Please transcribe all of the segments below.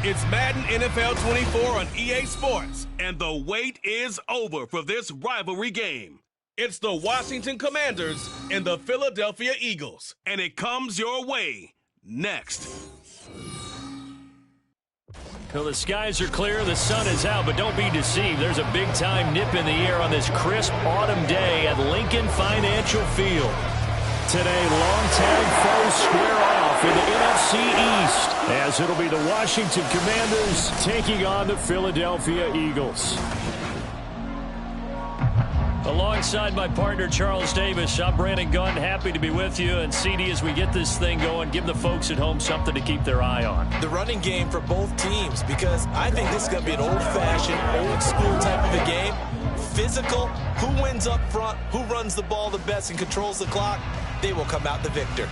It's Madden NFL 24 on EA Sports, and the wait is over for this rivalry game. It's the Washington Commanders and the Philadelphia Eagles, and it comes your way next. Well, the skies are clear, the sun is out, but don't be deceived. There's a big-time nip in the air on this crisp autumn day at Lincoln Financial Field. Today, long tag foes square off in the NFC East, as it'll be the Washington Commanders taking on the Philadelphia Eagles. Alongside my partner, Charles Davis, I'm Brandon Gunn, happy to be with you. And CD, as we get this thing going, give the folks at home something to keep their eye on. The running game for both teams, because I think this is going to be an old-fashioned, old-school type of a game. Physical, who wins up front, who runs the ball the best and controls the clock, they will come out the victor.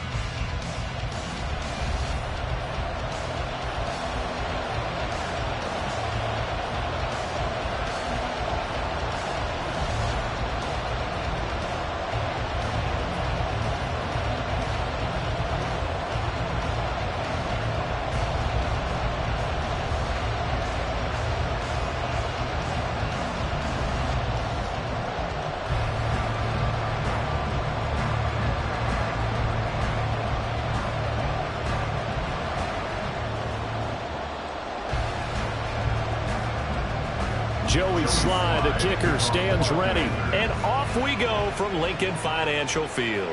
Joey Sly, the kicker, stands ready. And off we go from Lincoln Financial Field.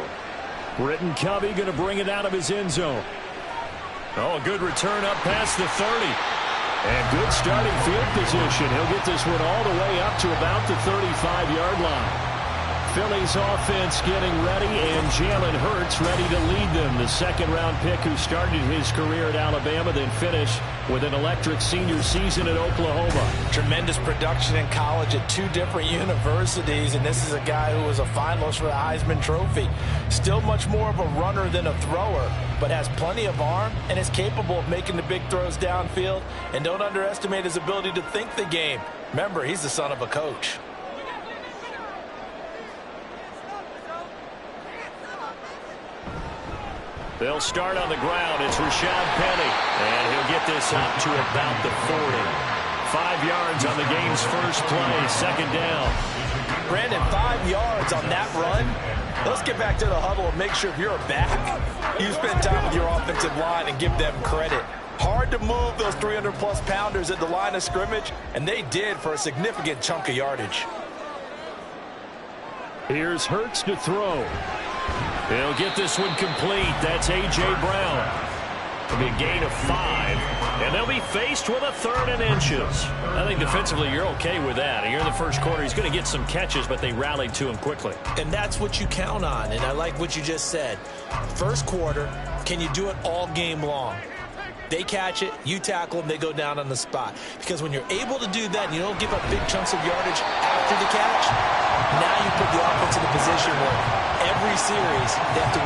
Britton Covey going to bring it out of his end zone. Oh, a good return up past the 30. And good starting field position. He'll get this one all the way up to about the 35-yard line. Philly's offense getting ready, and Jalen Hurts ready to lead them. The second-round pick who started his career at Alabama, then finished with an electric senior season at Oklahoma. Tremendous production in college at two different universities, and this is a guy who was a finalist for the Heisman Trophy. Still much more of a runner than a thrower, but has plenty of arm and is capable of making the big throws downfield. And don't underestimate his ability to think the game. Remember, he's the son of a coach. They'll start on the ground. It's Rashad Penny, and he'll get this up to about the 40. 5 yards on the game's first play, second down. Brandon, 5 yards on that run. Let's get back to the huddle and make sure if you're a back, you spend time with your offensive line and give them credit. Hard to move those 300-plus pounders at the line of scrimmage, and they did for a significant chunk of yardage. Here's Hurts to throw. He'll get this one complete. That's A.J. Brown. It'll be a gain of 5. And they'll be faced with a 3rd and inches. I think defensively you're okay with that. Here in the first quarter, he's going to get some catches, but they rallied to him quickly. And that's what you count on, and I like what you just said. First quarter, can you do it all game long? They catch it, you tackle them, they go down on the spot. Because when you're able to do that and you don't give up big chunks of yardage after the catch, now you put the offense in a position where every series they have to.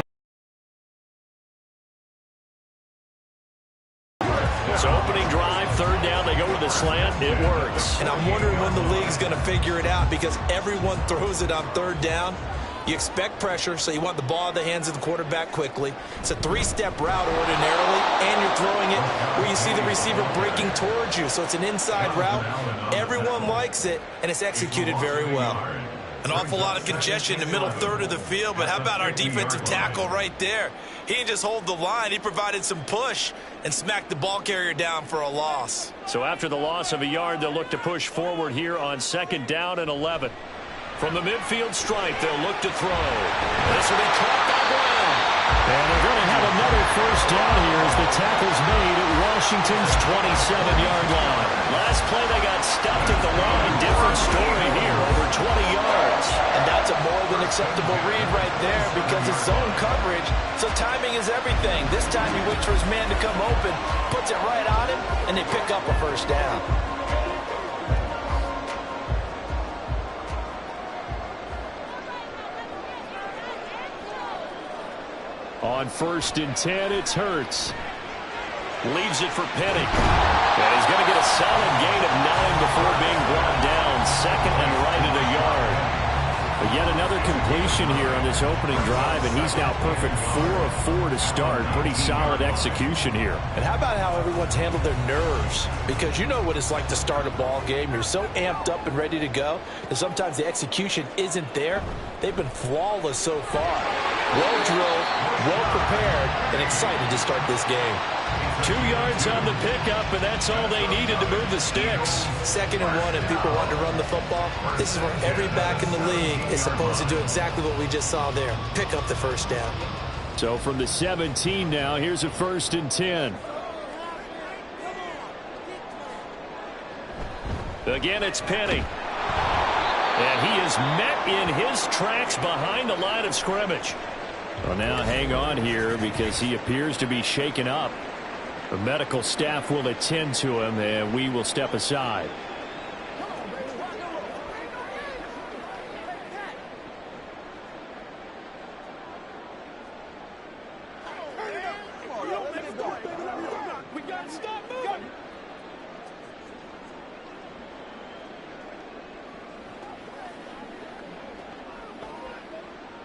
So opening drive, 3rd down, they go with a slant, it works. And I'm wondering when the league's going to figure it out, because everyone throws it on 3rd down. You expect pressure, so you want the ball in the hands of the quarterback quickly. It's a 3-step route ordinarily, and you're throwing it where you see the receiver breaking towards you. So it's an inside route. Everyone likes it, and it's executed very well. An awful lot of congestion in the middle third of the field, but how about our defensive tackle right there? He didn't just hold the line, he provided some push and smacked the ball carrier down for a loss. So after the loss of a yard, they'll look to push forward here on 2nd down and 11. From the midfield stripe, they'll look to throw. This will be caught by Brown. And they're going to have another 1st down here as the tackle's made at Washington's 27-yard line. Last play, they got stuffed at the line. Different story here, over 20 yards. And that's a more than acceptable read right there, because it's zone coverage, so timing is everything. This time he waits for his man to come open, puts it right on him, and they pick up a 1st down. On 1st and 10, it's Hurts. Leaves it for Penny. And he's going to get a solid gain of 9 before being brought down. 2nd and right at a yard. But yet another completion here on this opening drive, and he's now perfect 4 of 4 to start. Pretty solid execution here. And how about how everyone's handled their nerves? Because you know what it's like to start a ball game. You're so amped up and ready to go, and sometimes the execution isn't there. They've been flawless so far. Well drilled, well prepared, and excited to start this game. 2 yards on the pickup, and that's all they needed to move the sticks. 2nd and 1, and people want to run the football. This is where every back in the league is supposed to do exactly what we just saw there. Pick up the first down. So from the 17 now, here's a 1st and 10. Again, it's Penny. And he is met in his tracks behind the line of scrimmage. Well, now hang on here because he appears to be shaken up. The medical staff will attend to him, and we will step aside.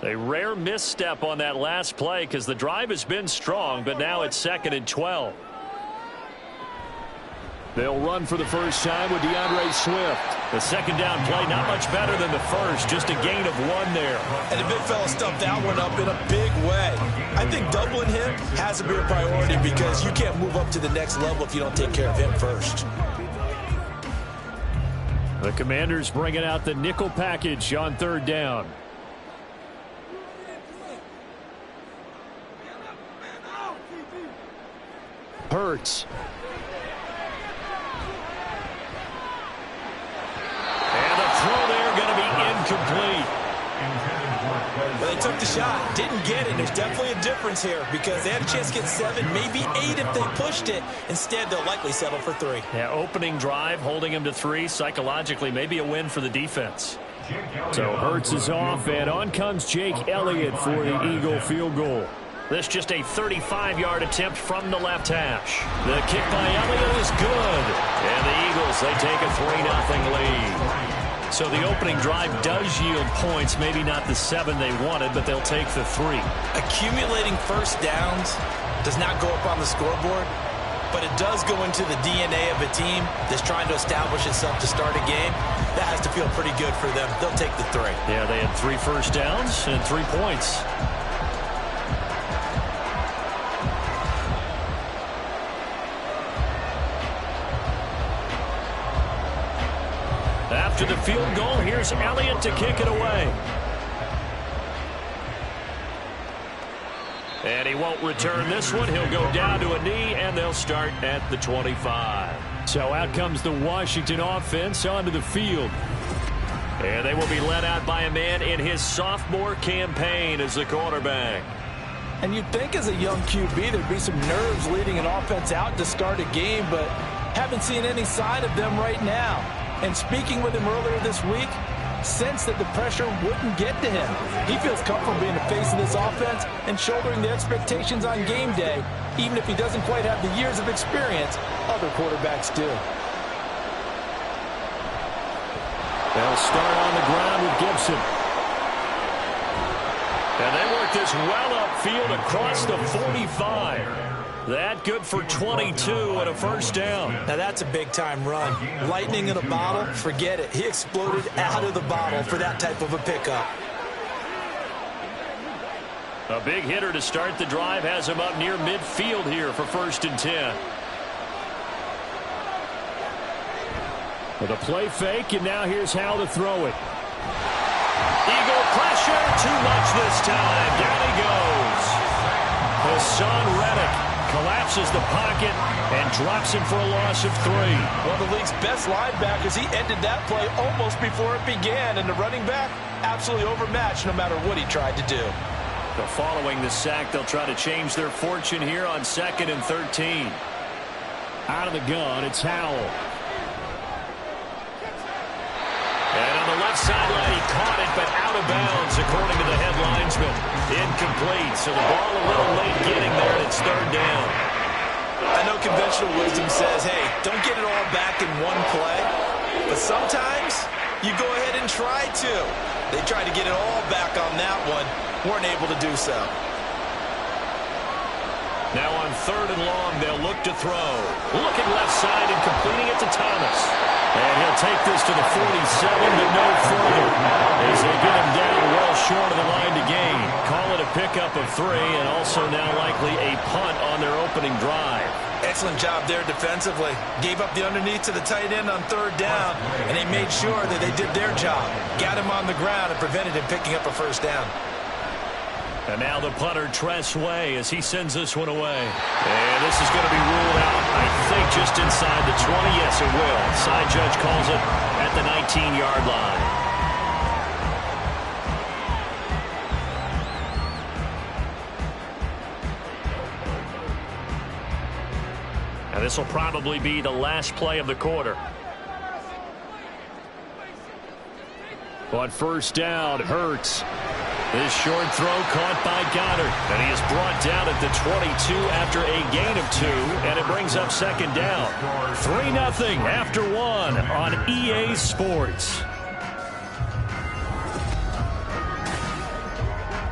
A rare misstep on that last play because the drive has been strong, but now it's 2nd and 12. They'll run for the first time with DeAndre Swift. The 2nd down play not much better than the first, just a gain of 1 there. And the big fella stuffed that one up in a big way. I think doubling him has to be a priority because you can't move up to the next level if you don't take care of him first. The Commanders bringing out the nickel package on 3rd down. Hurts. And the throw there going to be incomplete. Well, they took the shot, didn't get it. There's definitely a difference here because they had a chance to get 7, maybe 8 if they pushed it. Instead, they'll likely settle for 3. Yeah, opening drive, holding him to 3. Psychologically, maybe a win for the defense. So Hurts is off, and on comes Jake Elliott for the Eagle field goal. This just a 35-yard attempt from the left hash. The kick by Elliott is good. And the Eagles, they take a 3-0 lead. So the opening drive does yield points. Maybe not the 7 they wanted, but they'll take the 3. Accumulating first downs does not go up on the scoreboard, but it does go into the DNA of a team that's trying to establish itself to start a game. That has to feel pretty good for them. They'll take the 3. Yeah, they had 3 first downs and 3 points. After the field goal, here's Elliott to kick it away. And he won't return this one. He'll go down to a knee, and they'll start at the 25. So out comes the Washington offense onto the field. And they will be led out by a man in his sophomore campaign as the quarterback. And you'd think as a young QB there'd be some nerves leading an offense out to start a game, but haven't seen any sign of them right now. And speaking with him earlier this week, sensed that the pressure wouldn't get to him. He feels comfortable being the face of this offense and shouldering the expectations on game day, even if he doesn't quite have the years of experience other quarterbacks do. They'll start on the ground with Gibson. And they work this well upfield across the 45. That good for 22 and a first down. Now that's a big-time run. Lightning in a bottle, forget it. He exploded out of the bottle for that type of a pickup. A big hitter to start the drive has him up near midfield here for 1st and 10. With a play fake, and now here's how to throw it. Eagle pressure, too much this time. Down he goes. Hassan Reddick collapses the pocket and drops him for a loss of 3. One of the league's best linebackers. He ended that play almost before it began, and the running back absolutely overmatched no matter what he tried to do. So following the sack, they'll try to change their fortune here on 2nd and 13. Out of the gun, it's Howell. And on the left sideline, he caught it, but out of bounds, according to the head linesman. Incomplete, so the ball a little late getting there, and it's 3rd down. I know conventional wisdom says, hey, don't get it all back in one play. But sometimes you go ahead and try to. They tried to get it all back on that one. Weren't able to do so. Now on 3rd and long, they'll look to throw. Looking left side and completing it to Thomas. And he'll take this to the 47, but no further, as they get him down well short of the line to gain. Call it a pickup of 3, and also now likely a punt on their opening drive. Excellent job there defensively. Gave up the underneath to the tight end on 3rd down, and they made sure that they did their job. Got him on the ground and prevented him picking up a 1st down. And now the punter, Tress Way, as he sends this one away. And this is going to be ruled out, I think, just inside the 20. Yes, it will. Side judge calls it at the 19-yard line. And this will probably be the last play of the quarter. On 1st down, Hurts. This short throw caught by Goddard. And he is brought down at the 22 after a gain of 2. And it brings up 2nd down. 3-0 after 1 on EA Sports.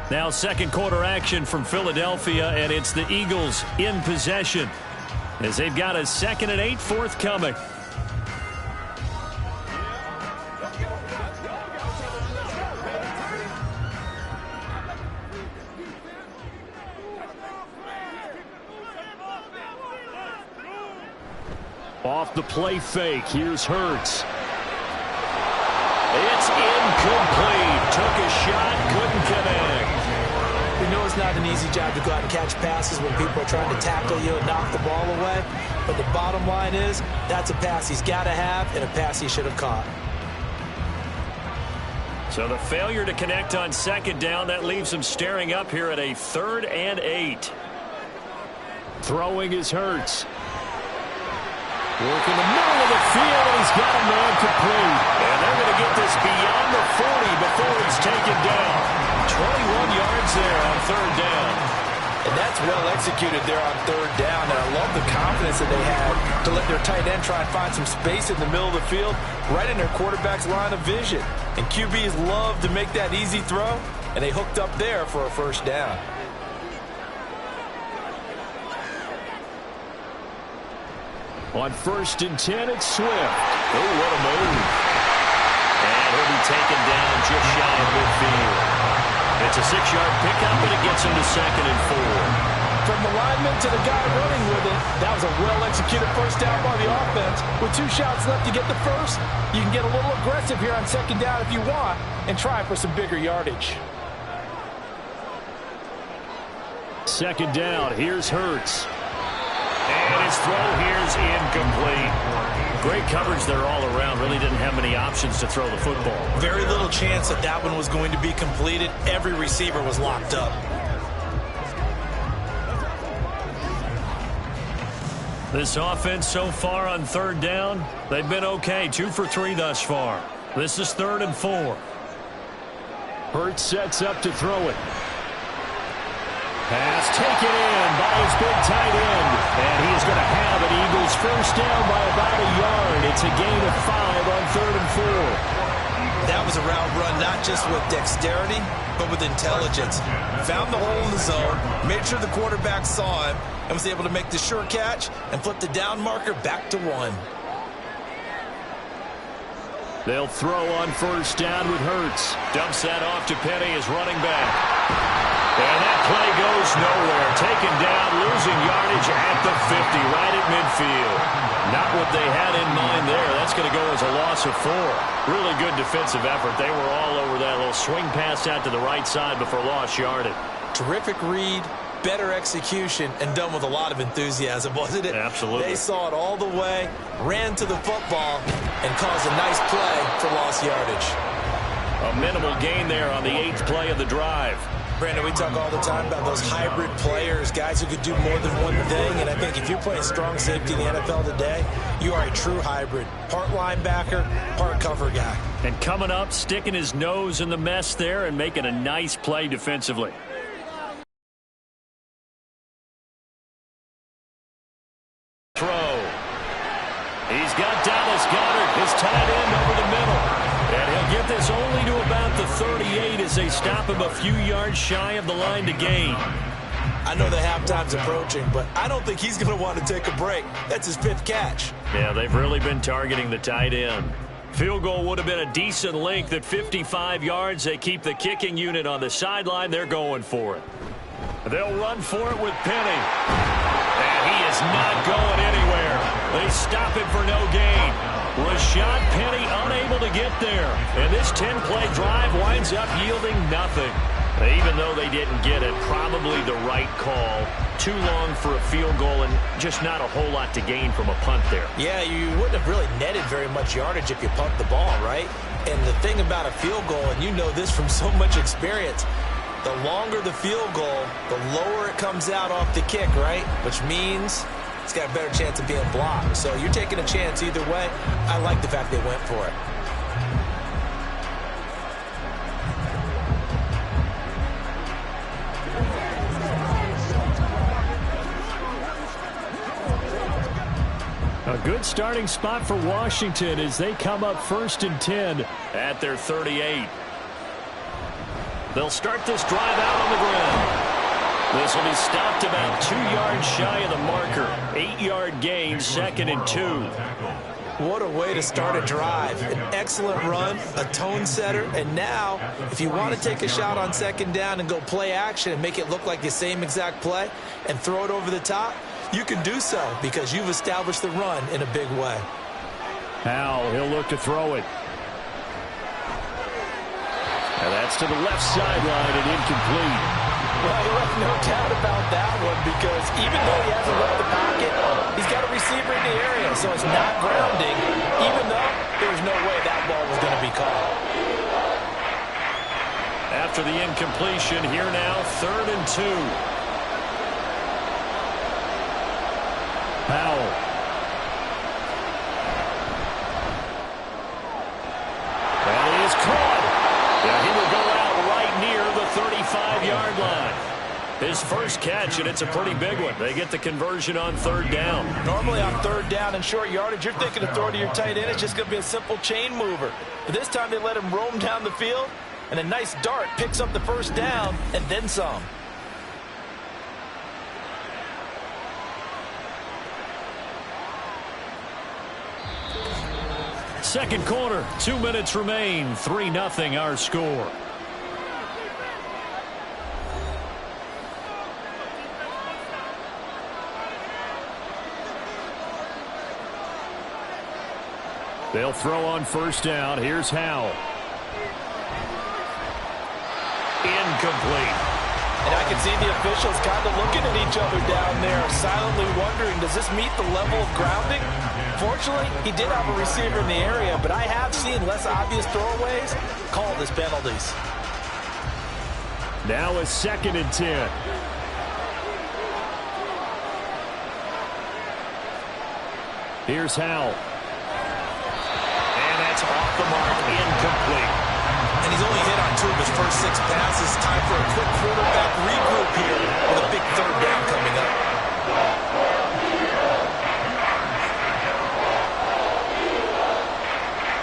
Now 2nd quarter action from Philadelphia. And it's the Eagles in possession, as they've got a 2nd and 8 forthcoming. Off the play fake, here's Hurts. It's incomplete. Took a shot, couldn't connect. We know it's not an easy job to go out and catch passes when people are trying to tackle you and knock the ball away. But the bottom line is, that's a pass he's got to have and a pass he should have caught. So the failure to connect on 2nd down, that leaves him staring up here at a 3rd and 8. Throwing is Hurts. Working the middle of the field, and he's got a man complete. And they're going to get this beyond the 40 before he's taken down. 21 yards there on 3rd down. And that's well executed there on 3rd down. And I love the confidence that they had to let their tight end try and find some space in the middle of the field, right in their quarterback's line of vision. And QBs love to make that easy throw, and they hooked up there for a 1st down. On 1st and 10, it's Swift. Oh, what a move. And he'll be taken down just shy of midfield. It's a 6-yard pickup, and it gets him to 2nd and 4. From the lineman to the guy running with it, that was a well-executed 1st down by the offense. With 2 shots left to get the 1st, you can get a little aggressive here on 2nd down if you want and try for some bigger yardage. 2nd down, here's Hurts. And his throw here's incomplete. Great coverage there all around. Really didn't have many options to throw the football. Very little chance that that one was going to be completed. Every receiver was locked up. This offense so far on 3rd down, they've been okay. 2 for 3 thus far. This is 3rd and 4. Hurts sets up to throw it. Pass taken in by his big tight end. And he is going to have an Eagles 1st down by about a yard. It's a gain of 5 on 3rd and 4. That was a route run not just with dexterity, but with intelligence. Found the hole in the zone, made sure the quarterback saw him, and was able to make the sure catch and flip the down marker back to 1. They'll throw on 1st down with Hurts. Dumps that off to Penny as running back. And that play goes nowhere. Taken down, losing yardage at the 50, right at midfield. Not what they had in mind there. That's going to go as a loss of 4. Really good defensive effort. They were all over that little swing pass out to the right side before lost yardage. Terrific read, better execution, and done with a lot of enthusiasm, wasn't it? Absolutely. They saw it all the way, ran to the football, and caused a nice play for lost yardage. A minimal gain there on the 8th play of the drive. Brandon, we talk all the time about those hybrid players, guys who could do more than one thing, and I think if you're playing strong safety in the NFL today, you are a true hybrid. Part linebacker, part cover guy. And coming up, sticking his nose in the mess there and making a nice play defensively. Throw. He's got Dallas Goddard, his tight end, over the middle. And he'll get this only to about the 38 as they stop him a few yards shy of the line to gain. I know the halftime's approaching, but I don't think he's going to want to take a break. That's his 5th catch. Yeah, they've really been targeting the tight end. Field goal would have been a decent length at 55 yards. They keep the kicking unit on the sideline. They're going for it. They'll run for it with Penny. And he is not going anywhere. They stop him for no gain. Rashad Penny unable to get there. And this 10-play drive winds up yielding nothing. Even though they didn't get it, probably the right call. Too long for a field goal and just not a whole lot to gain from a punt there. Yeah, you wouldn't have really netted very much yardage if you punt the ball, right? And the thing about a field goal, and you know this from so much experience, the longer the field goal, the lower it comes out off the kick, right? Which means it's got a better chance of being blocked. So you're taking a chance either way. I like the fact they went for it. A good starting spot for Washington as they come up 1st and 10 at their 38. They'll start this drive out on the ground. This will be stopped about 2 yards shy of the marker. 8-yard gain, 2nd and 2. What a way to start a drive. An excellent run, a tone setter, and now if you want to take a shot on 2nd down and go play action and make it look like the same exact play and throw it over the top, you can do so because you've established the run in a big way. Howell, he'll look to throw it. And that's to the left sideline and incomplete. Well, you have no doubt about that one because even though he hasn't left the pocket, he's got a receiver in the area, so it's not grounding, even though there's no way that ball was going to be caught. After the incompletion, here now, 3rd and 2. Howell. And he is caught. Yeah, he will go out right near the 35-yard line. His first catch, and it's a pretty big one. They get the conversion on 3rd down. Normally on 3rd down and short yardage, you're thinking to throw to your tight end. It's just going to be a simple chain mover. But this time they let him roam down the field, and a nice dart picks up the 1st down and then some. Second quarter, 2 minutes remain. 3-0 our score. They'll throw on 1st down. Here's Howell. Incomplete. And I can see the officials kind of looking at each other down there, silently wondering, does this meet the level of grounding? Fortunately, he did have a receiver in the area, but I have seen less obvious throwaways called as penalties. Now a 2nd and 10. Here's Howell. And that's off the mark, incomplete. And he's only hit on 2 of his first 6 passes. Time for a quick quarterback regroup here with a big 3rd down coming up.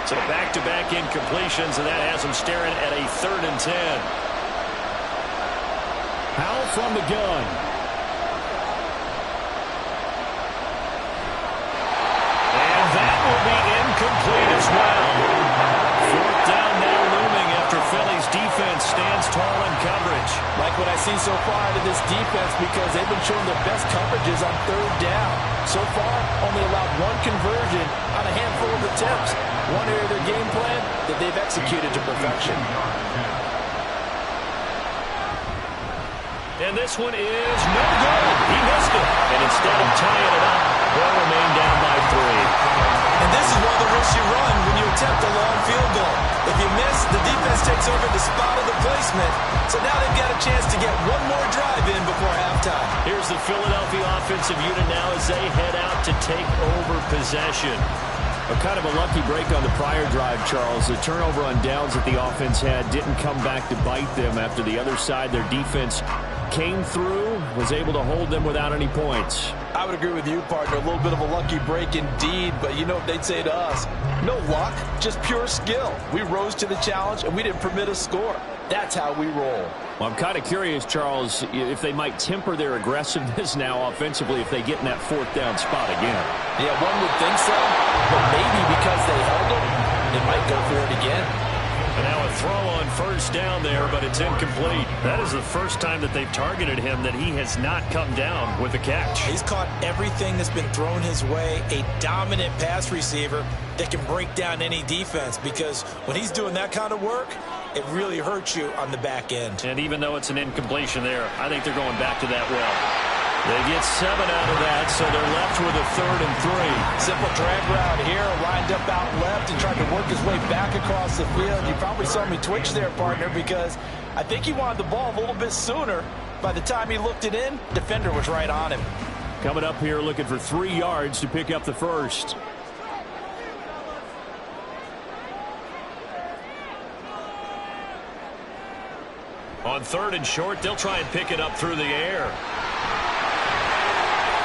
So back-to-back incompletions, and that has him staring at a 3rd and 10. Howell from the gun. And that will be incomplete as well. 4th down now looming after Philly's defense stands tall in coverage. Like what I see so far out of this defense because they've been showing their best coverages on 3rd down. So far, only allowed 1 conversion on a handful of attempts. One area of their game plan that they've executed to perfection. And this one is no good. He missed it. And instead of tying it up, they'll remain down by 3. And this is one of the risks you run when you attempt a long field goal. If you miss, the defense takes over the spot of the placement. So now they've got a chance to get one more drive in before halftime. Here's the Philadelphia offensive unit now as they head out to take over possession. A kind of a lucky break on the prior drive, Charles. The turnover on downs that the offense had didn't come back to bite them after the other side. Their defense came through, was able to hold them without any points. I would agree with you, partner. A little bit of a lucky break indeed, but you know what they'd say to us? No luck, just pure skill. We rose to the challenge, and we didn't permit a score. That's how we roll. Well, I'm kind of curious, Charles, if they might temper their aggressiveness now offensively if they get in that fourth down spot again. Yeah, one would think so, but maybe because they held it, they might go for it again. And now a throw on first down there, but it's incomplete. That is the first time that they've targeted him that he has not come down with a catch. He's caught everything that's been thrown his way, a dominant pass receiver that can break down any defense, because when he's doing that kind of work, it really hurts you on the back end. And even though it's an incompletion there, I think they're going back to that well. They get 7 out of that, so they're left with a 3rd and 3. Simple drag route here, lined up out left and tried to work his way back across the field. You probably saw me twitch there, partner, because I think he wanted the ball a little bit sooner. By the time he looked it in, defender was right on him. Coming up here looking for 3 yards to pick up the first. On 3rd and short, they'll try and pick it up through the air.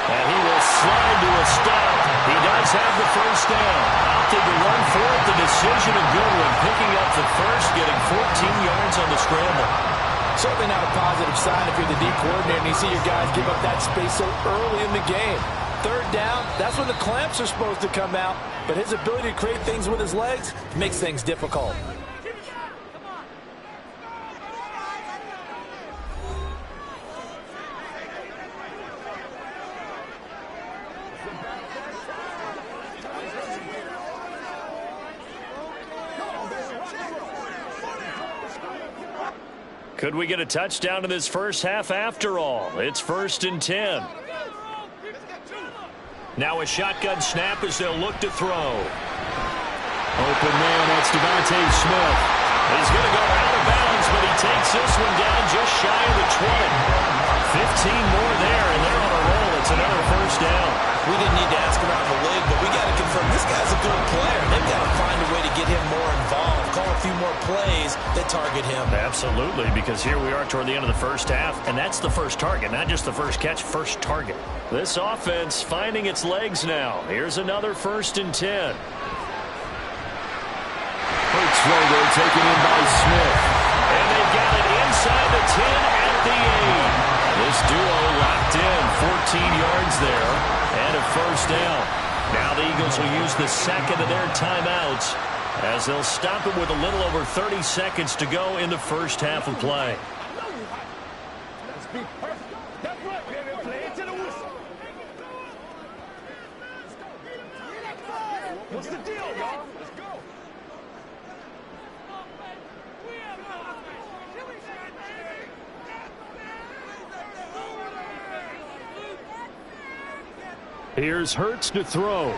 And he will slide to a stop. He does have the first down. Opted to run for it. The decision a good one. Picking up the first, getting 14 yards on the scramble. Certainly not a positive sign if you're the D coordinator and you see your guys give up that space so early in the game. 3rd down, that's when the clamps are supposed to come out. But his ability to create things with his legs makes things difficult. Could we get a touchdown in this first half after all? It's 1st and 10. Now a shotgun snap as they'll look to throw. Open man, that's Devontae Smith. He's going to go out of bounds, but he takes this one down just shy of the 20. 15 more there, and they're on a roll. It's another first down. We didn't need to ask around the league, but we got to confirm this guy's a good player. They've got to find a way to get him more involved, call a few more plays that target him. Absolutely, because here we are toward the end of the first half, and that's the first target, not just the first catch, first target. This offense finding its legs now. Here's another 1st and 10. Hurts throw there, taken in by Smith. And they've got it inside the 10 at the 8. This duo locked in, 14 yards there, and a first down. Now the Eagles will use the second of their timeouts as they'll stop it with a little over 30 seconds to go in the first half of play. What's the deal, y'all? Let's go. Here's Hurts to throw.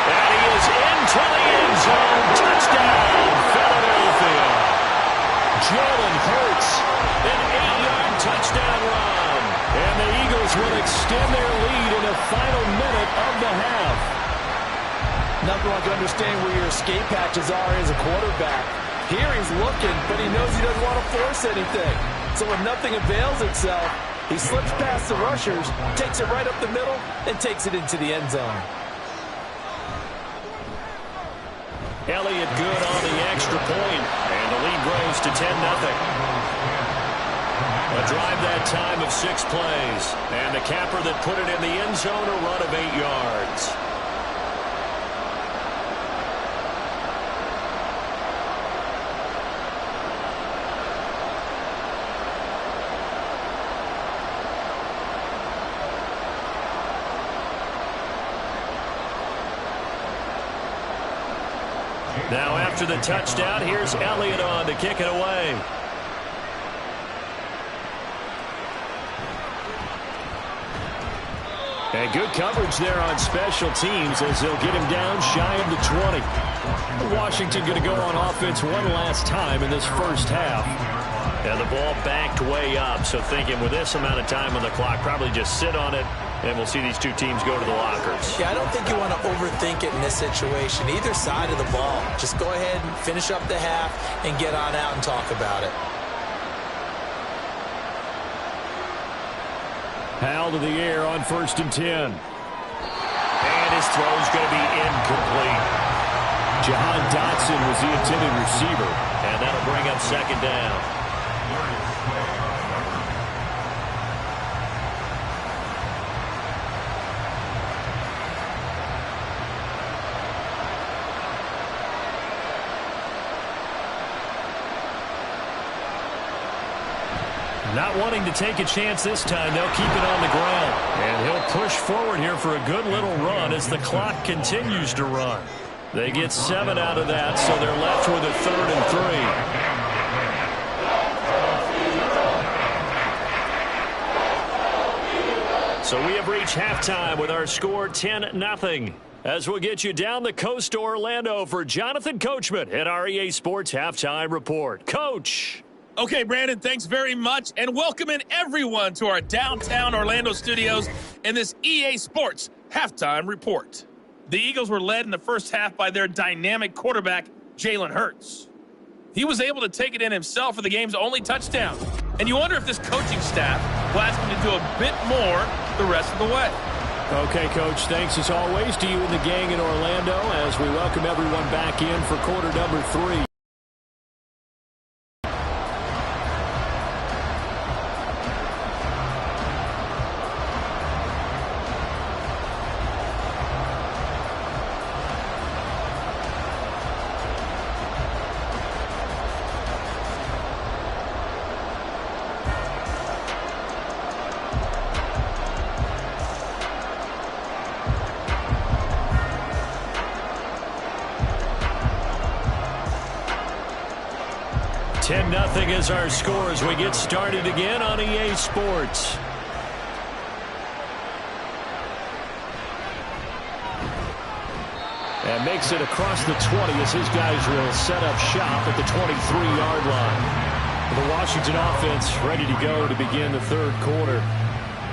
And he is into the end zone. Touchdown, Philadelphia. Jalen Hurts, an 8-yard touchdown run. And the Eagles will extend their lead in the final minute of the half. Nothing like understanding where your escape hatches are as a quarterback. Here he's looking, but he knows he doesn't want to force anything. So when nothing avails itself, he slips past the rushers, takes it right up the middle, and takes it into the end zone. Elliott good on the extra point, and the lead grows to 10-0. A drive that time of 6 plays, and the capper that put it in the end zone, a run of 8 yards. Now after the touchdown, here's Elliott on to kick it away. And good coverage there on special teams as they'll get him down shy of the 20. Washington going to go on offense one last time in this first half. And the ball backed way up, so thinking with this amount of time on the clock, probably just sit on it, and we'll see these two teams go to the lockers. Yeah, I don't think you want to overthink it in this situation. Either side of the ball. Just go ahead and finish up the half and get on out and talk about it. Howell to the air on 1st and 10. And his throw's going to be incomplete. Jahan Dotson was the intended receiver, and that'll bring up 2nd down. Not wanting to take a chance this time, they'll keep it on the ground. And he'll push forward here for a good little run as the clock continues to run. They get 7 out of that, so they're left with a 3rd and 3. So we have reached halftime with our score 10-0. As we'll get you down the coast to Orlando for Jonathan Coachman at our EA Sports Halftime Report. Coach. Okay, Brandon, thanks very much, and welcome in everyone to our downtown Orlando studios in this EA Sports Halftime Report. The Eagles were led in the first half by their dynamic quarterback, Jalen Hurts. He was able to take it in himself for the game's only touchdown. And you wonder if this coaching staff will ask him to do a bit more the rest of the way. Okay, Coach, thanks as always to you and the gang in Orlando as we welcome everyone back in for quarter number 3. Nothing is our score as we get started again on EA Sports. And makes it across the 20 as his guys will set up shop at the 23-yard line. The Washington offense ready to go to begin the 3rd quarter.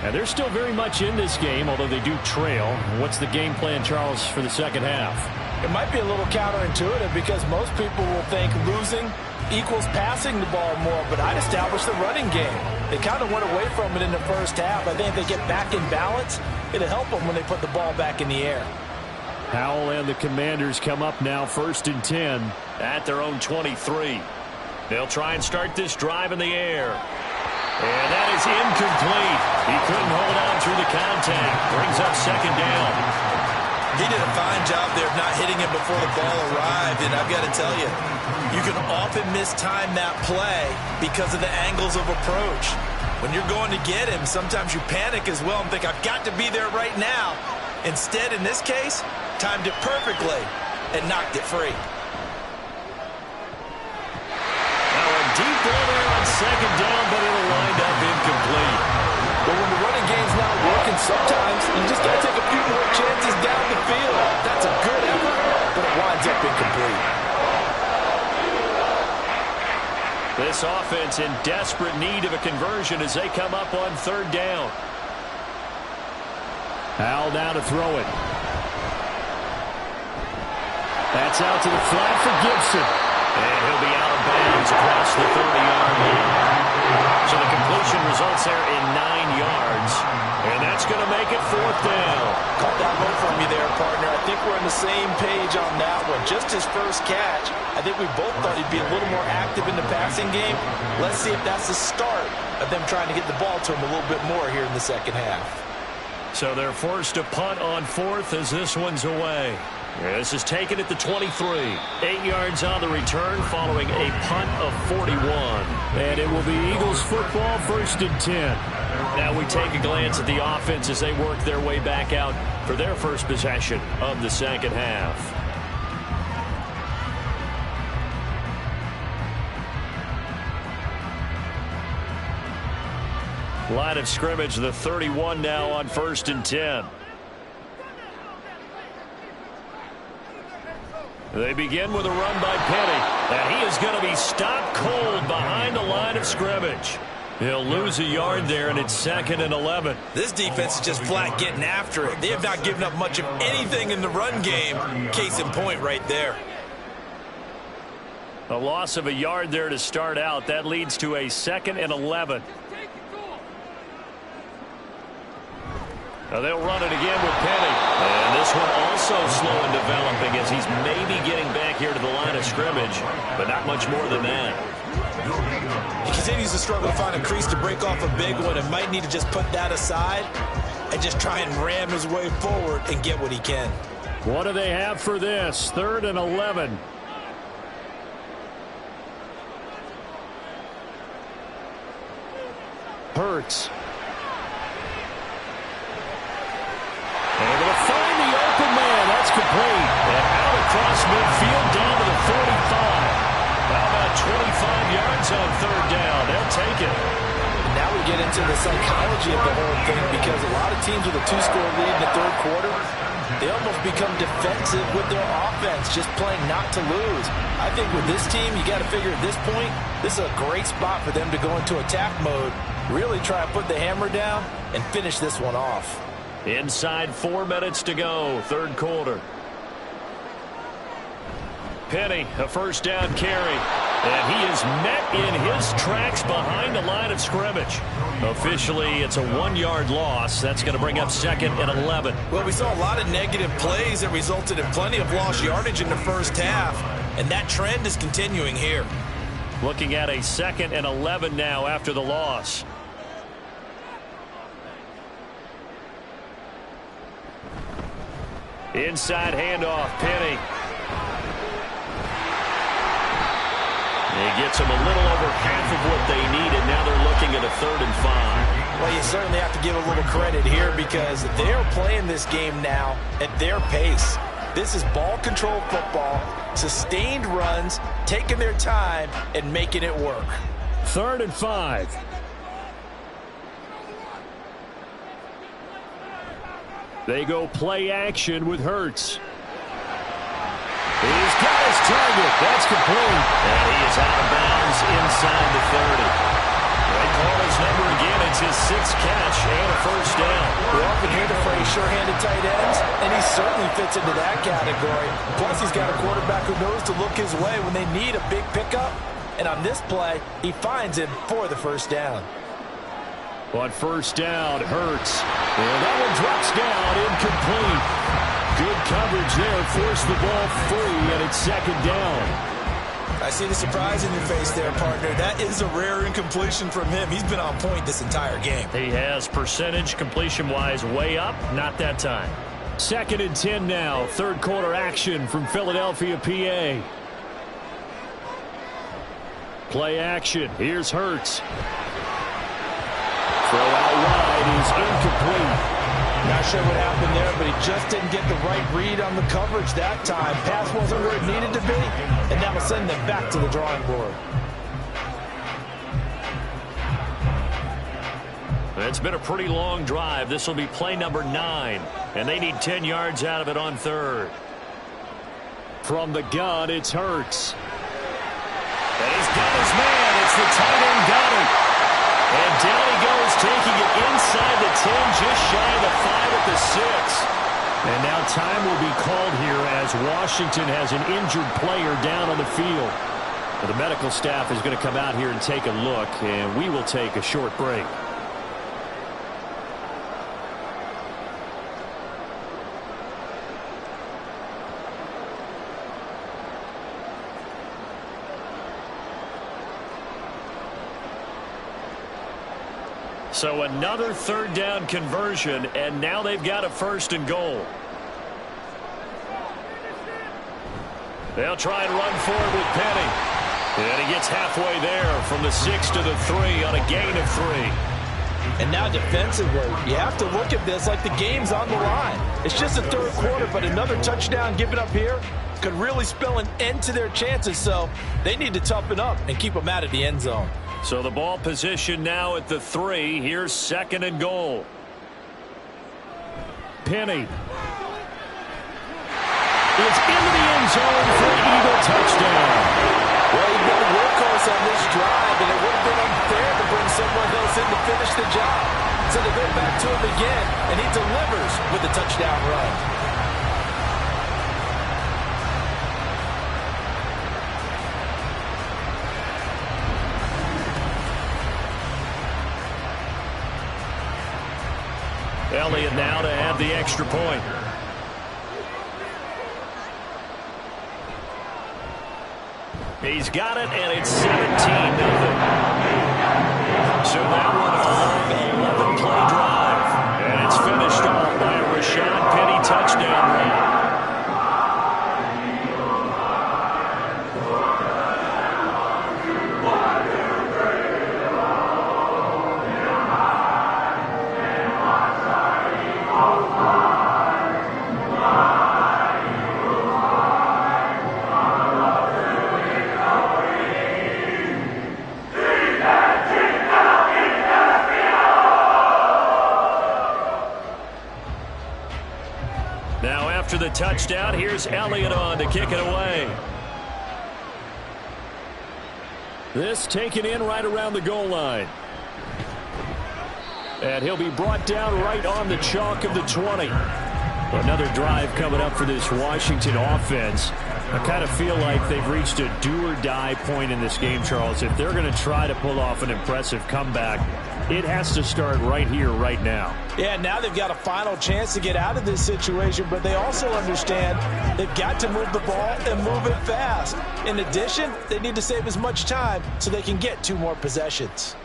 And they're still very much in this game, although they do trail. What's the game plan, Charles, for the 2nd half? It might be a little counterintuitive because most people will think losing equals passing the ball more, but I'd establish the running game. They kind of went away from it in the first half. I think if they get back in balance, it'll help them when they put the ball back in the air. Howell and the Commanders come up now 1st and 10 at their own 23. They'll try and start this drive in the air. And that is incomplete. He couldn't hold on through the contact. Brings up 2nd down. He did a fine job there of not hitting it before the ball arrived, and I've got to tell you, you can often mistime that play because of the angles of approach. When you're going to get him, sometimes you panic as well and think, I've got to be there right now. Instead, in this case, timed it perfectly and knocked it free. Now a deep ball there on 2nd down, but it'll wind up incomplete. But when the running game's not working, sometimes you just got to take a few more chances down the field. That's a good effort, but it winds up incomplete. This offense in desperate need of a conversion as they come up on 3rd down. Howell now to throw it. That's out to the flat for Gibson. And he'll be out of bounds across the 30-yard line. So the completion results there in 9 yards. And that's going to make it 4th down. Caught that one from you there, partner. I think we're on the same page on that one. Just his first catch. I think we both thought he'd be a little more active in the passing game. Let's see if that's the start of them trying to get the ball to him a little bit more here in the 2nd half. So they're forced to punt on 4th as this one's away. This is taken at the 23. 8 yards on the return following a punt of 41. And it will be Eagles football 1st and 10. Now we take a glance at the offense as they work their way back out for their first possession of the 2nd half. Line of scrimmage, the 31 now on 1st and 10. They begin with a run by Penny, and he is going to be stopped cold behind the line of scrimmage. He'll lose a yard there, and it's 2nd and 11. This defense is just flat getting after it. They have not given up much of anything in the run game. Case in point right there. A loss of a yard there to start out. That leads to a 2nd and 11. They'll run it again with Penny. And this one also slow in developing as he's maybe getting back here to the line of scrimmage, but not much more than that. He continues to struggle to find a crease to break off a big one and might need to just put that aside and just try and ram his way forward and get what he can. What do they have for this? 3rd and 11. Hurts. Able to find the open man. That's complete. And out across midfield down to the 45. How about 25 yards on 3rd down? They'll take it. Now we get into the psychology of the whole thing because a lot of teams with a 2-score lead in the 3rd quarter, they almost become defensive with their offense, just playing not to lose. I think with this team, you got to figure at this point, this is a great spot for them to go into attack mode, really try to put the hammer down and finish this one off. Inside 4 minutes to go, 3rd quarter. Penny, a 1st down carry. And he is met in his tracks behind the line of scrimmage. Officially, it's a 1-yard loss. That's going to bring up 2nd and 11. Well, we saw a lot of negative plays that resulted in plenty of lost yardage in the first half, and that trend is continuing here. Looking at a 2nd and 11 now after the loss. Inside handoff, Penny. He gets them a little over half of what they need, and now they're looking at a 3rd and 5. Well, you certainly have to give a little credit here because they're playing this game now at their pace. This is ball control football, sustained runs, taking their time, and making it work. 3rd and 5. They go play action with Hurts. He's got his target. That's complete. And he is out of bounds inside the 30. They call his number again. It's his 6th catch and a 1st down. We often hear the phrase sure-handed tight ends, and he certainly fits into that category. Plus, he's got a quarterback who knows to look his way when they need a big pickup. And on this play, he finds him for the 1st down. On 1st down, Hurts. And that one drops down, incomplete. Good coverage there, forced the ball free, and it's 2nd down. I see the surprise in your face there, partner. That is a rare incompletion from him. He's been on point this entire game. He has percentage completion-wise way up, not that time. 2nd and 10 now, 3rd quarter action from Philadelphia, PA. Play action, here's Hurts. Throw out wide is incomplete. Not sure what happened there, but he just didn't get the right read on the coverage that time. Pass wasn't where it needed to be, and that will send them back to the drawing board. It's been a pretty long drive. This will be play number 9, and they need 10 yards out of it on 3rd. From the gun, it's Hurts. And he's got his man. It's the tight end Goddard. And down he goes, taking it inside the 10, just shy of the 5 at the 6. And now time will be called here as Washington has an injured player down on the field. But the medical staff is going to come out here and take a look, and we will take a short break. So another 3rd down conversion, and now they've got a 1st and goal. They'll try and run forward with Penny. And he gets halfway there from the 6 to the 3 on a gain of 3. And now defensively, you have to look at this like the game's on the line. It's just the 3rd quarter, but another touchdown given up here could really spell an end to their chances. So they need to toughen up and keep them out of the end zone. So the ball position now at the 3. Here's 2nd and goal. Penny. It's into the end zone for an Eagle touchdown. Well, he's been a workhorse on this drive, and it would have been unfair to bring someone else in to finish the job. So they go back to him again, and he delivers with a touchdown run. Elliott now to have the extra point. He's got it, and it's 17-0. So that one a long 11-play drive. And it's finished off by a Rashad Penny touchdown run. After the touchdown, here's Elliott on to kick it away. This taken in right around the goal line. And he'll be brought down right on the chalk of the 20. Another drive coming up for this Washington offense. I kind of feel like they've reached a do-or-die point in this game, Charles. If they're going to try to pull off an impressive comeback, it has to start right here, right now. Yeah, now they've got a final chance to get out of this situation, but they also understand they've got to move the ball and move it fast. In addition, they need to save as much time so they can get 2 more possessions.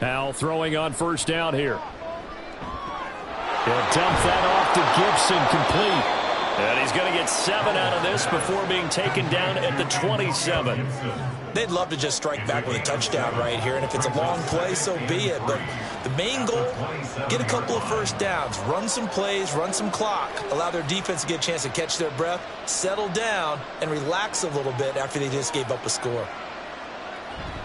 Al throwing on first down here. He'll dump that off to Gibson, complete. And he's going to get 7 out of this before being taken down at the 27. They'd love to just strike back with a touchdown right here, and if it's a long play, so be it. But the main goal, get a couple of first downs, run some plays, run some clock, allow their defense to get a chance to catch their breath, settle down, and relax a little bit after they just gave up a score.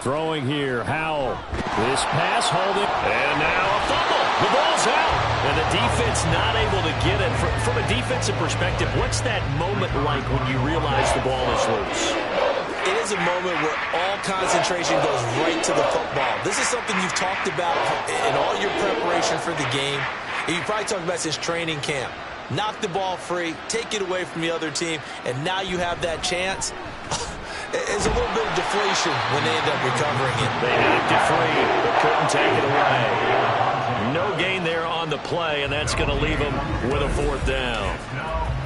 Throwing here, Howell. This pass holding, and now a fumble. The ball's out, and the defense not able to get it. From a defensive perspective, what's that moment like when you realize the ball is loose? It is a moment where all concentration goes right to the football. This is something you've talked about in all your preparation for the game. And you probably talked about this training camp. Knock the ball free, take it away from the other team, and now you have that chance. It's a little bit of deflation when they end up recovering it. They knocked it free, but couldn't take it away. No gain there on the play, and that's going to leave them with a 4th down.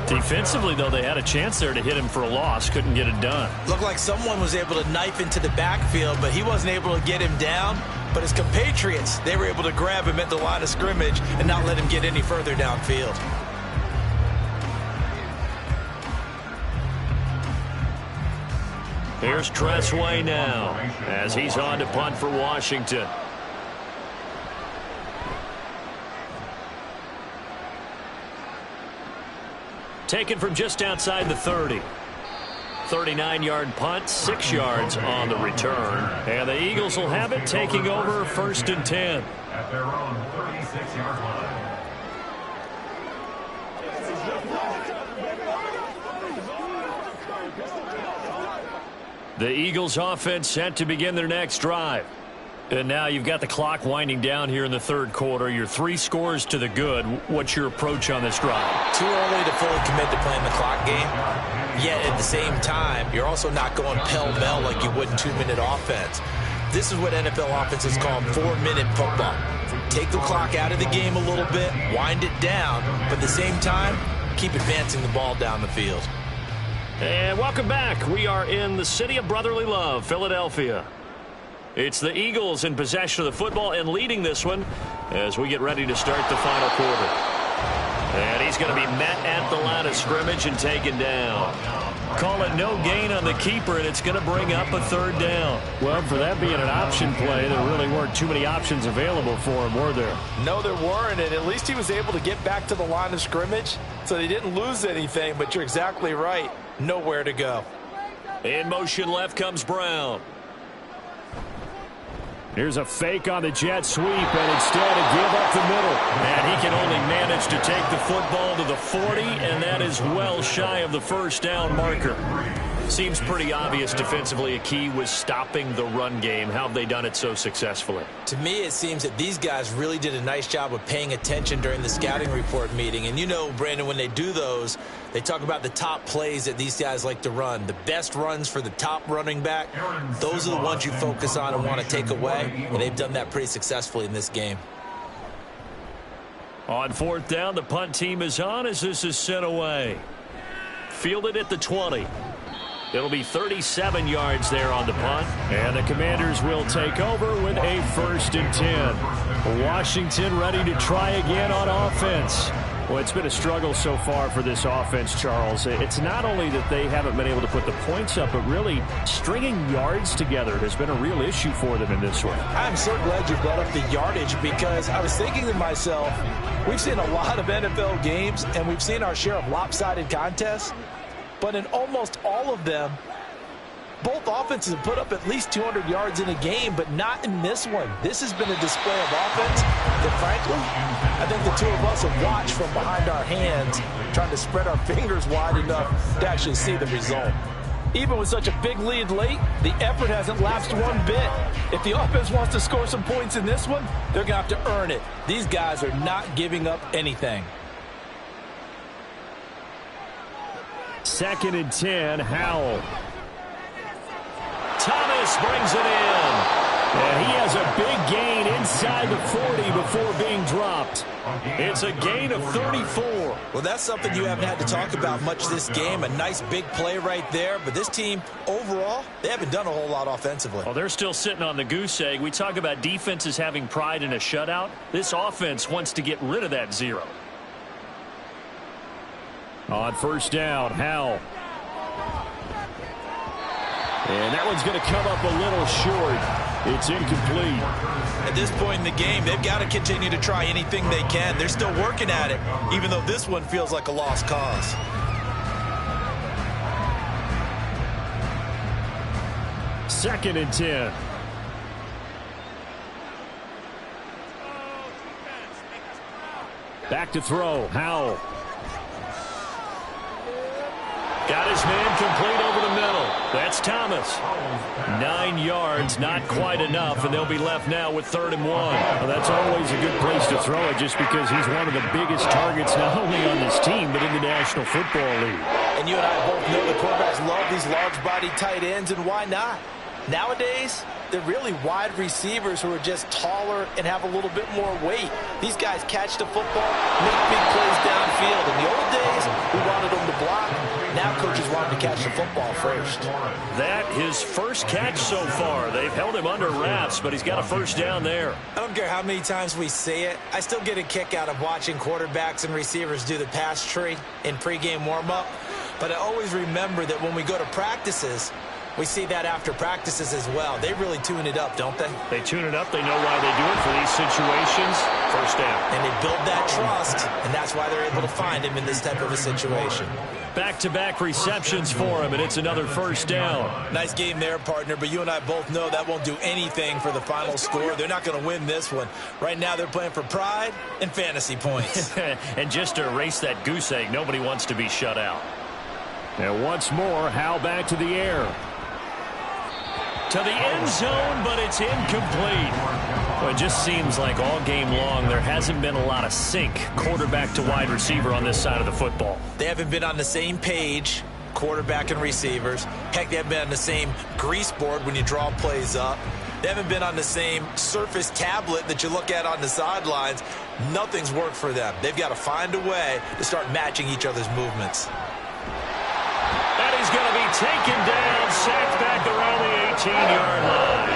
Defensively, though, they had a chance there to hit him for a loss. Couldn't get it done. Looked like someone was able to knife into the backfield, but he wasn't able to get him down. But his compatriots, they were able to grab him at the line of scrimmage and not let him get any further downfield. Here's Tressway now as he's on to punt for Washington. Taken from just outside the 30. 39-yard punt, 6 yards on the return. And the Eagles will have it, taking over 1st and 10. At their own 36-yard line. The Eagles offense set to begin their next drive. And now you've got the clock winding down here in the 3rd quarter. You're 3 scores to the good. What's your approach on this drive? Too early to fully commit to playing the clock game. Yet at the same time, you're also not going pell-mell like you would in 2-minute offense. This is what NFL offenses call 4-minute football. Take the clock out of the game a little bit, wind it down, but at the same time, keep advancing the ball down the field. And welcome back. We are in the city of brotherly love, Philadelphia. It's the Eagles in possession of the football and leading this one as we get ready to start the final quarter. And he's going to be met at the line of scrimmage and taken down. Call it no gain on the keeper, and it's going to bring up a 3rd down. Well, for that being an option play, there really weren't too many options available for him, were there? No, there weren't, and at least he was able to get back to the line of scrimmage, so they didn't lose anything, but you're exactly right. Nowhere to go. In motion left comes Brown. Here's a fake on the jet sweep, and instead a give up the middle. And he can only manage to take the football to the 40, and that is well shy of the 1st down marker. Seems pretty obvious defensively a key was stopping the run game. How have they done it so successfully? To me, it seems that these guys really did a nice job of paying attention during the scouting report meeting. And you know, Brandon, when they do those, they talk about the top plays that these guys like to run. The best runs for the top running back, those are the ones you focus on and want to take away. And they've done that pretty successfully in this game. On fourth down, the punt team is on as this is sent away. Fielded at the 20. It'll be 37 yards there on the punt. And the Commanders will take over with a 1st and 10. Washington ready to try again on offense. Well, it's been a struggle so far for this offense, Charles. It's not only that they haven't been able to put the points up, but really stringing yards together has been a real issue for them in this one. I'm so glad you brought up the yardage because I was thinking to myself, we've seen a lot of NFL games and we've seen our share of lopsided contests, but in almost all of them, both offenses have put up at least 200 yards in a game, but not in this one. This has been a display of offense that, frankly, I think the two of us have watched from behind our hands, trying to spread our fingers wide enough to actually see the result. Even with such a big lead late, the effort hasn't lapsed one bit. If the offense wants to score some points in this one, they're going to have to earn it. These guys are not giving up anything. 2nd and 10, Howell. Thomas brings it in. And he has a big gain inside the 40 before being dropped. It's a gain of 34. Well, that's something you haven't had to talk about much this game. A nice big play right there. But this team, overall, they haven't done a whole lot offensively. Well, they're still sitting on the goose egg. We talk about defenses having pride in a shutout. This offense wants to get rid of that 0. On 1st down, Howell. And that one's going to come up a little short. It's incomplete. At this point in the game, they've got to continue to try anything they can. They're still working at it, even though this one feels like a lost cause. Second and 10. Back to throw, Howell. Got his man complete over the middle. That's Thomas. 9 yards, not quite enough, and they'll be left now with 3rd and 1. Well, that's always a good place to throw it just because he's one of the biggest targets not only on this team but in the National Football League. And you and I both know the quarterbacks love these large-bodied tight ends, and why not? Nowadays, they're really wide receivers who are just taller and have a little bit more weight. These guys catch the football, make big plays downfield. In the old days, we wanted them to block. Now coaches want him to catch the football first. That his first catch so far. They've held him under wraps, but he's got a 1st down there. I don't care how many times we say it. I still get a kick out of watching quarterbacks and receivers do the pass tree in pregame warm-up. But I always remember that when we go to practices, we see that after practices as well. They really tune it up, don't they? They tune it up. They know why they do it for these situations. 1st down. And they build that trust, and that's why they're able to find him in this type of a situation. Back-to-back receptions for him, and it's another 1st down. Nice game there, partner, but you and I both know that won't do anything for the final score. They're not going to win this one. Right now they're playing for pride and fantasy points. And just to erase that goose egg, nobody wants to be shut out. And once more, Howell back to the air. To the end zone, but it's incomplete. Well, it just seems like all game long there hasn't been a lot of sync quarterback to wide receiver on this side of the football. They haven't been on the same page, quarterback and receivers. Heck, they haven't been on the same grease board when you draw plays up. They haven't been on the same Surface tablet that you look at on the sidelines. Nothing's worked for them. They've got to find a way to start matching each other's movements. And he's going to be taken down, sacked back around the 18-yard line.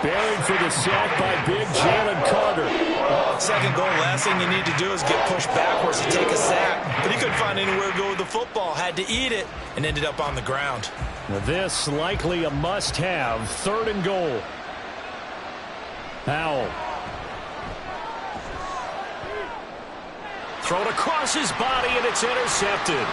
Buried for the sack by big Jalen Carter. Second goal, last thing you need to do is get pushed backwards to take a sack. But he couldn't find anywhere to go with the football, had to eat it, and ended up on the ground. This likely a must-have. 3rd and goal. Howell. Thrown across his body, and it's intercepted.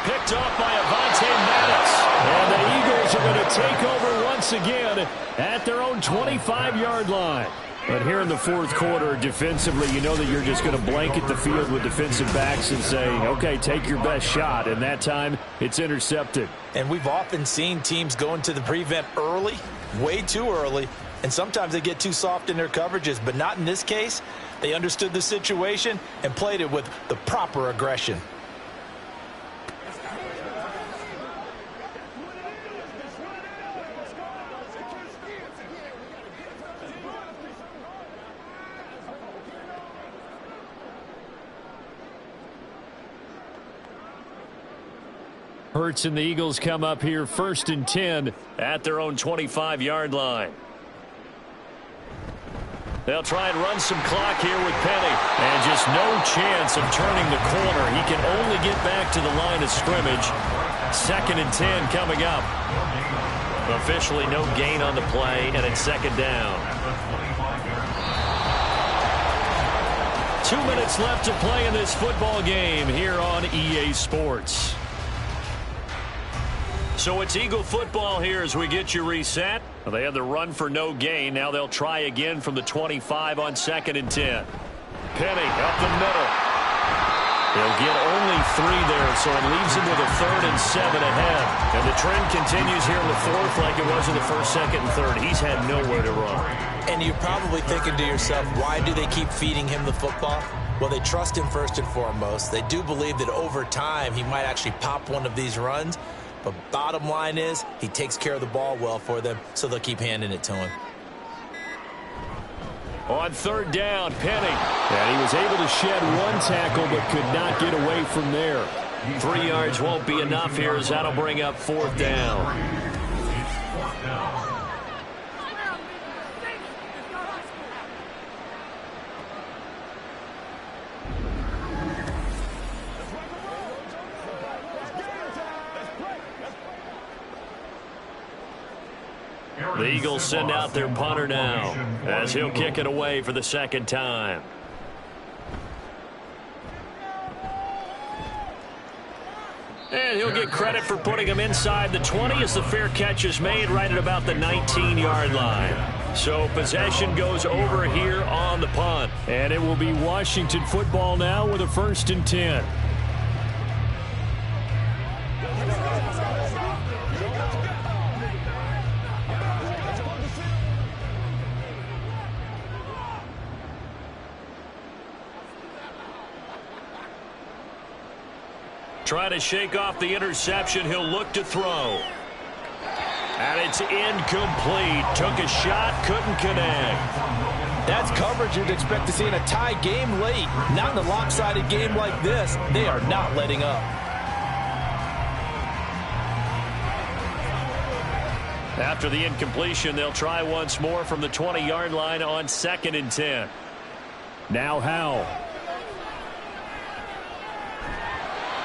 Picked off by Avonte Maddox. And the Eagles are going to take over once once again at their own 25-yard line. But here in the fourth quarter, defensively, you know that you're just going to blanket the field with defensive backs and say, okay, take your best shot. And that time, it's intercepted. And we've often seen teams go into the prevent early, way too early, and sometimes they get too soft in their coverages. But not in this case. They understood the situation and played it with the proper aggression. Hurts and the Eagles come up here 1st and 10 at their own 25-yard line. They'll try and run some clock here with Penny. And just no chance of turning the corner. He can only get back to the line of scrimmage. 2nd and 10 coming up. Officially no gain on the play, and it's 2nd down. 2 minutes left to play in this football game here on EA Sports. So it's Eagle football here as we get you reset. Well, they had the run for no gain. Now they'll try again from the 25 on 2nd and 10. Penny up the middle. They'll get only 3 there, so it leaves them with a 3rd and 7 ahead. And the trend continues here in the 4th like it was in the 1st, 2nd, and 3rd. He's had nowhere to run. And you're probably thinking to yourself, why do they keep feeding him the football? Well, they trust him first and foremost. They do believe that over time he might actually pop one of these runs. But bottom line is, he takes care of the ball well for them, so they'll keep handing it to him. On 3rd down, Penny. And he was able to shed 1 tackle, but could not get away from there. 3 yards won't be enough here as that'll bring up 4th down. The Eagles send out their punter now as he'll kick it away for the 2nd time. And he'll get credit for putting him inside the 20 as the fair catch is made right at about the 19-yard line. So possession goes over here on the punt. And it will be Washington football now with a 1st and 10. Trying to shake off the interception. He'll look to throw. And it's incomplete. Took a shot, couldn't connect. That's coverage you'd expect to see in a tie game late. Not in a lopsided game like this. They are not letting up. After the incompletion, they'll try once more from the 20-yard line on 2nd and 10. Now Howell.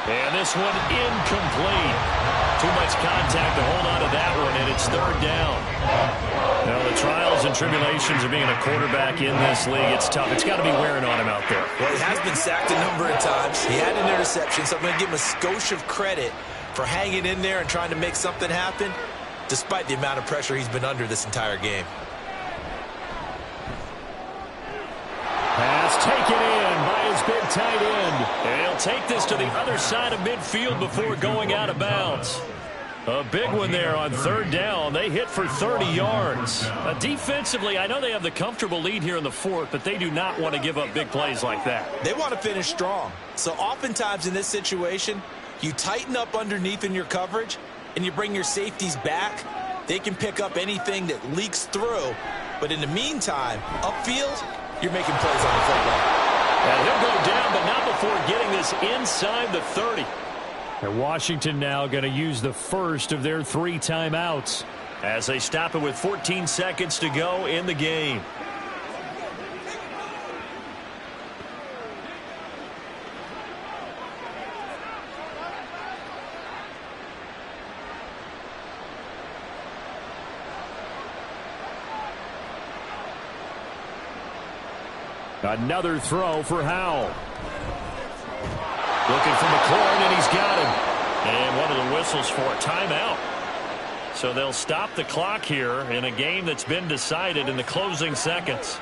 And this one incomplete. Too much contact to hold on to that one, and it's 3rd down. Now, the trials and tribulations of being a quarterback in this league, it's tough. It's got to be wearing on him out there. Well, he has been sacked a number of times. He had an interception, so I'm going to give him a skosh of credit for hanging in there and trying to make something happen, despite the amount of pressure he's been under this entire game. Pass taken in by his big tight end. And he'll take this to the other side of midfield before going out of bounds. A big one there on 3rd down. They hit for 30 yards. Defensively, I know they have the comfortable lead here in the 4th, but they do not want to give up big plays like that. They want to finish strong. So oftentimes in this situation, you tighten up underneath in your coverage, and you bring your safeties back. They can pick up anything that leaks through. But in the meantime, upfield, you're making plays on the football. And he'll go down, but not before getting this inside the 30. And Washington now going to use the first of their 3 timeouts as they stop it with 14 seconds to go in the game. Another throw for Howell. Looking for McLaurin, and he's got him. And one of the whistles for a timeout. So they'll stop the clock here in a game that's been decided in the closing seconds.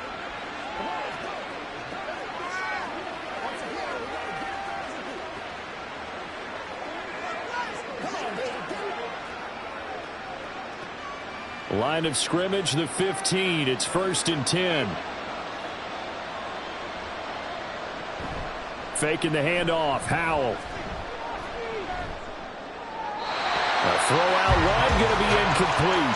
Line of scrimmage, the 15. It's 1st and 10. Faking the handoff. Howell. A throw-out run going to be incomplete.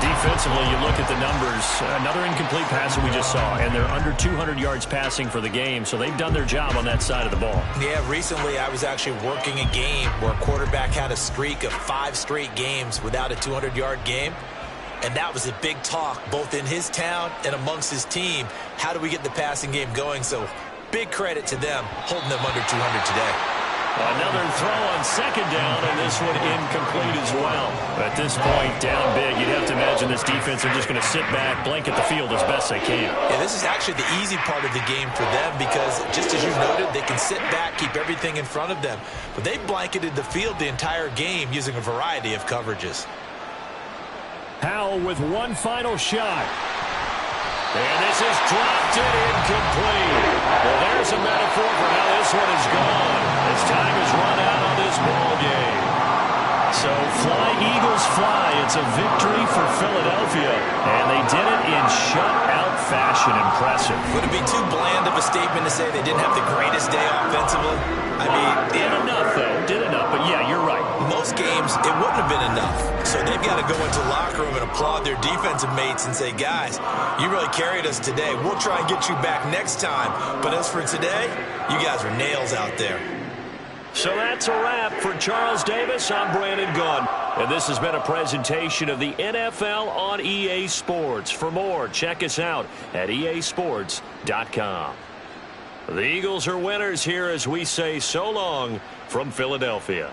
Defensively, you look at the numbers. Another incomplete pass that we just saw, and they're under 200 yards passing for the game, so they've done their job on that side of the ball. Yeah, recently I was actually working a game where a quarterback had a streak of 5 straight games without a 200-yard game. And that was a big talk, both in his town and amongst his team. How do we get the passing game going? So big credit to them, holding them under 200 today. Another throw on 2nd down, and this one incomplete as well. At this point, down big, you'd have to imagine this defense are just going to sit back, blanket the field as best they can. Yeah, this is actually the easy part of the game for them because, just as you noted, they can sit back, keep everything in front of them. But they blanketed the field the entire game using a variety of coverages. Howell with one final shot. And this is dropped and incomplete. Well, there's a metaphor for how this one is gone. As time has run out on this ball game. So fly, Eagles, fly. It's a victory for Philadelphia. And they did it in shutout fashion. Impressive. Would it be too bland of a statement to say they didn't have the greatest day offensively? I mean, did enough, though. Did enough. But, yeah, you're right. Most games, it wouldn't have been enough. So they've got to go into the locker room and applaud their defensive mates and say, guys, you really carried us today. We'll try and get you back next time. But as for today, you guys were nails out there. So that's a wrap. For Charles Davis, I'm Brandon Gunn. And this has been a presentation of the NFL on EA Sports. For more, check us out at easports.com. The Eagles are winners here as we say so long from Philadelphia.